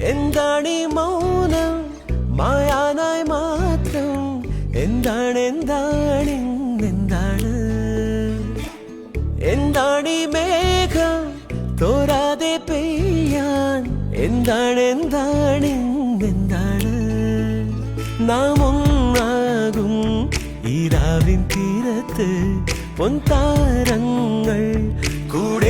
എന്താണീ മൗനം മായാനായി മാത്രം എന്താണ് എന്താണ് എന്താണ് എന്താണീ മേഘം തോരാതെ പെയ്യാൻ എന്താണ് എന്താണ് എന്താണ് നാം ഒന്നാകും ഈരാവിൻ തീരത്ത് പൊൻതാരങ്ങൾ കൂടെ